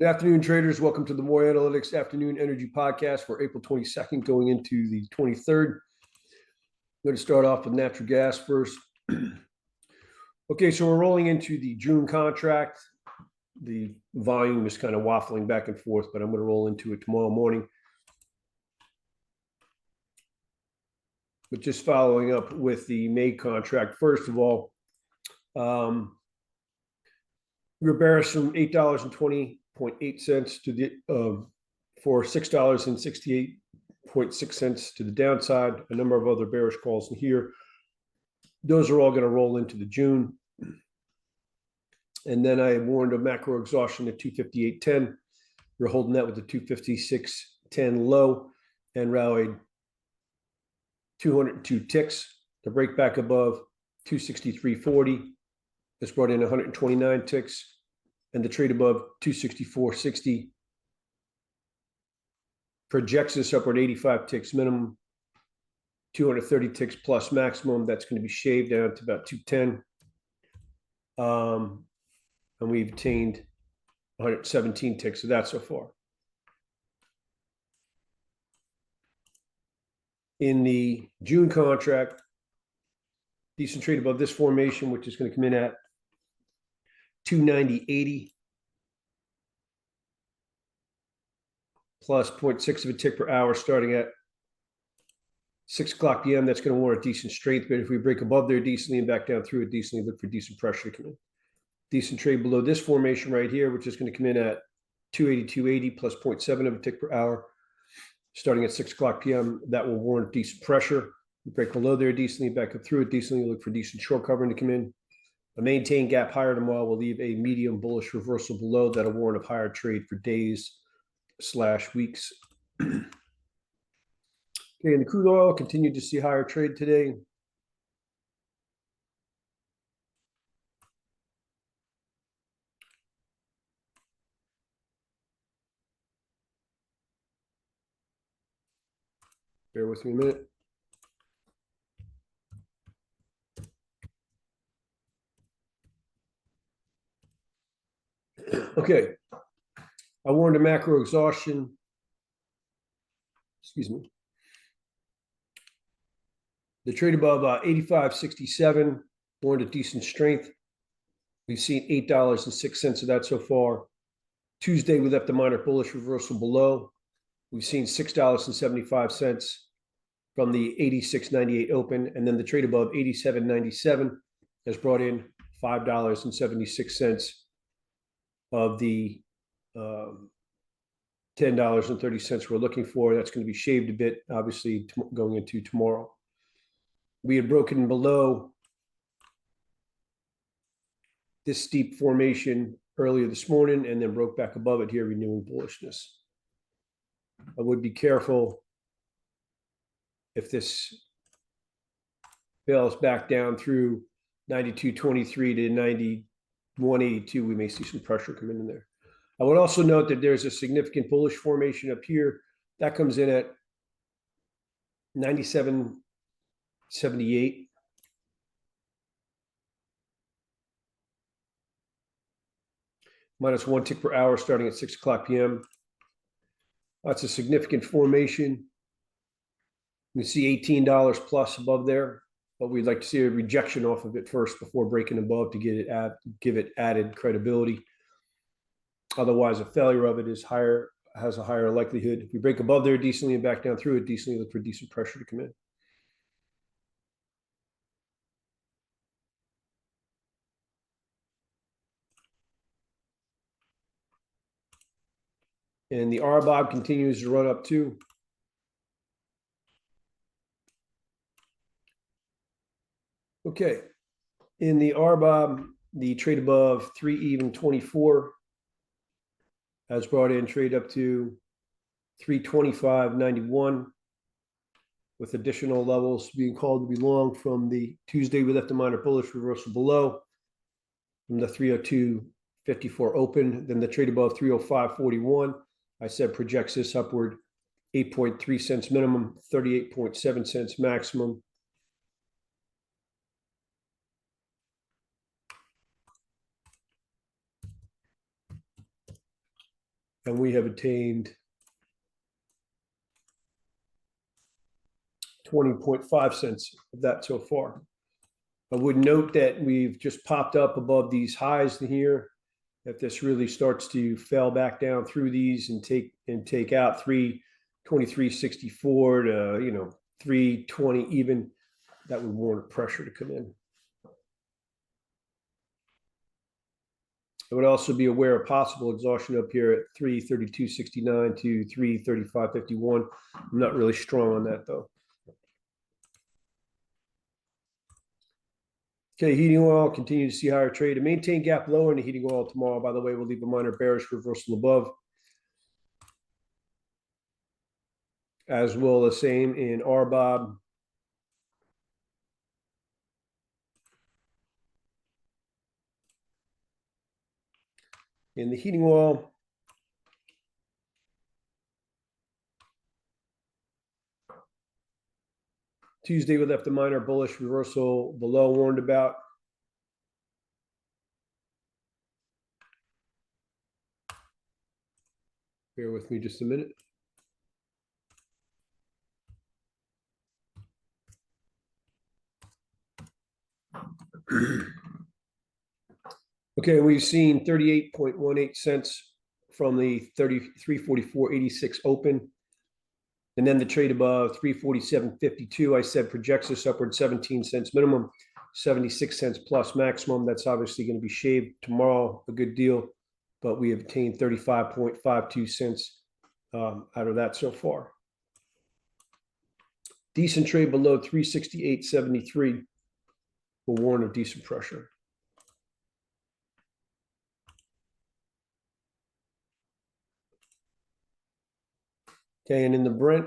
Good afternoon, traders. Welcome to the More Analytics Afternoon Energy Podcast for April 22nd, going into the 23rd. I'm going to start off with natural gas first. Okay, so we're rolling into the June contract. The volume is kind of waffling back and forth, but I'm going to roll into it tomorrow morning. But just following up with the May contract, first of all, we were bearish from $8.20.8 to the for $6.68.6 to the downside. A number of other bearish calls in here. Those are all going to roll into the June. And then I warned of macro exhaustion at 258.10. We're holding that with the 256.10 low and rallied 202 ticks to break back above 263.40. This brought in 129 ticks, and the trade above 264.60 projects this upward 85 ticks minimum, 230 ticks plus maximum. That's going to be shaved down to about 210. And we've attained 117 ticks of that so far. In the June contract, decent trade above this formation, which is going to come in at 290.80 plus 0.6 of a tick per hour starting at 6 o'clock p.m. That's going to warrant decent strength, but if we break above there decently and back down through it decently, look for decent pressure to come in. Decent trade below this formation right here, which is going to come in at 282.80 plus 0.7 of a tick per hour starting at 6 o'clock p.m. That will warrant decent pressure. We break below there decently, back up through it decently, look for decent short covering to come in. A maintained gap higher tomorrow will leave a medium bullish reversal below. That'll warrant a higher trade for days/weeks. Okay, and the crude oil continued to see higher trade today. Bear with me a minute. Okay, I warned a macro exhaustion. Excuse me. The trade above 85.67 warned a decent strength. We've seen $8.06 of that so far. Tuesday, we left a minor bullish reversal below. We've seen $6.75 from the 86.98 open, and then the trade above 87.97 has brought in $5.76 of the $10.30 we're looking for. That's going to be shaved a bit, obviously, going into tomorrow. We had broken below this steep formation earlier this morning and then broke back above it here, renewing bullishness. I would be careful if this fails back down through 92.23 to 91.82, we may see some pressure come in there. I would also note that there's a significant bullish formation up here. That comes in at 97.78. Minus 1 tick per hour starting at 6 o'clock p.m. That's a significant formation. You can see $18 plus above there, but we'd like to see a rejection off of it first before breaking above to get it give it added credibility. Otherwise, a failure of it is higher, has a higher likelihood. If we break above there decently and back down through it decently, look for decent pressure to come in. And the RBOB continues to run up too. Okay, in the RBOB, the trade above 3.24 has brought in trade up to 325.91, with additional levels being called to be long from the Tuesday. We left a minor bullish reversal below from the 302.54 open. Then the trade above 305.41, I said projects this upward 8.3 cents minimum, 38.7 cents maximum. and we have attained 20.5 cents of that so far. I would note that we've just popped up above these highs here. If this really starts to fail back down through these and take out 323.64 to 320 even, that would warrant pressure to come in. I would also be aware of possible exhaustion up here at 332.69 to 335.51. I'm not really strong on that though. Okay, heating oil, continue to see higher trade. To maintain gap lower in the heating oil tomorrow, by the way, we'll leave a minor bearish reversal above. As well, the same in RBOB. In the heating oil, Tuesday we left a minor bullish reversal below warned about. Bear with me just a minute. Okay, we've seen 38.18 cents from the 344.86 open. And then the trade above 347.52, I said projects us upward 17 cents minimum, 76 cents plus maximum. That's obviously going to be shaved tomorrow, a good deal, but we have obtained 35.52 cents out of that so far. Decent trade below 368.73 will warn of decent pressure. Okay, and in the Brent,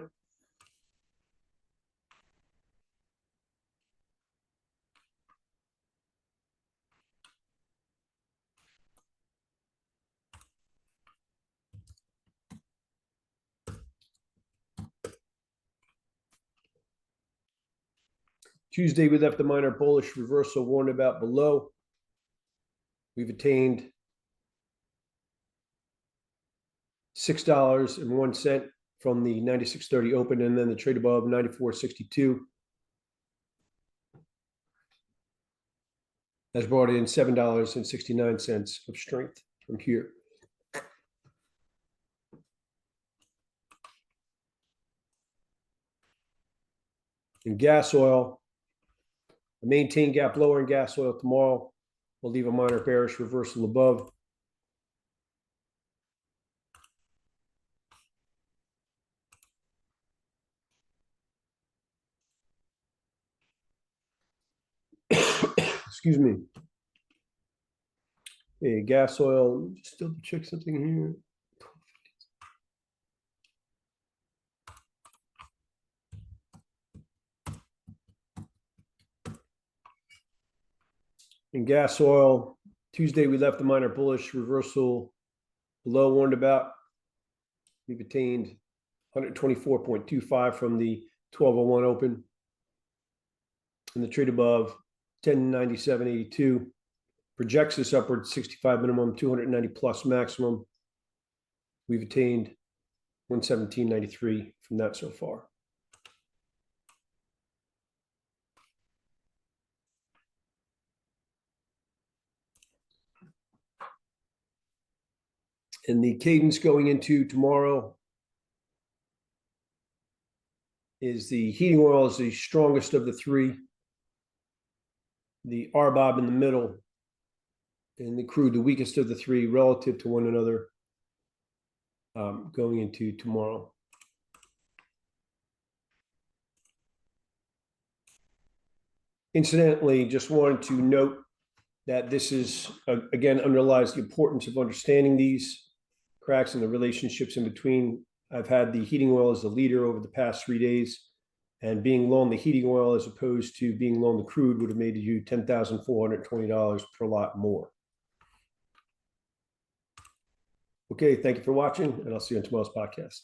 Tuesday, we left the minor bullish reversal warned about below. We've attained $6.01 from the 96.30 open, and then the trade above 94.62 has brought in $7.69 of strength from here. In gas oil, maintain gap lower in gas oil tomorrow. We'll leave a minor bearish reversal above. Excuse me. Okay, gas oil, just double check something here. In gas oil, Tuesday we left the minor bullish reversal below warned about. We've attained 124.25 from the 1201 open. And the trade above 1097.82 projects us upward 65 minimum, 290 plus maximum. We've attained 117.93 from that so far. And the cadence going into tomorrow is the heating oil is the strongest of the three. The RBOB in the middle, and the crude the weakest of the three relative to one another going into tomorrow. Incidentally, just wanted to note that this is, again, underlies the importance of understanding these cracks and the relationships in between. I've had the heating oil as the leader over the past 3 days, and being long the heating oil as opposed to being long the crude would have made you $10,420 per lot more. Okay, thank you for watching, and I'll see you on tomorrow's podcast.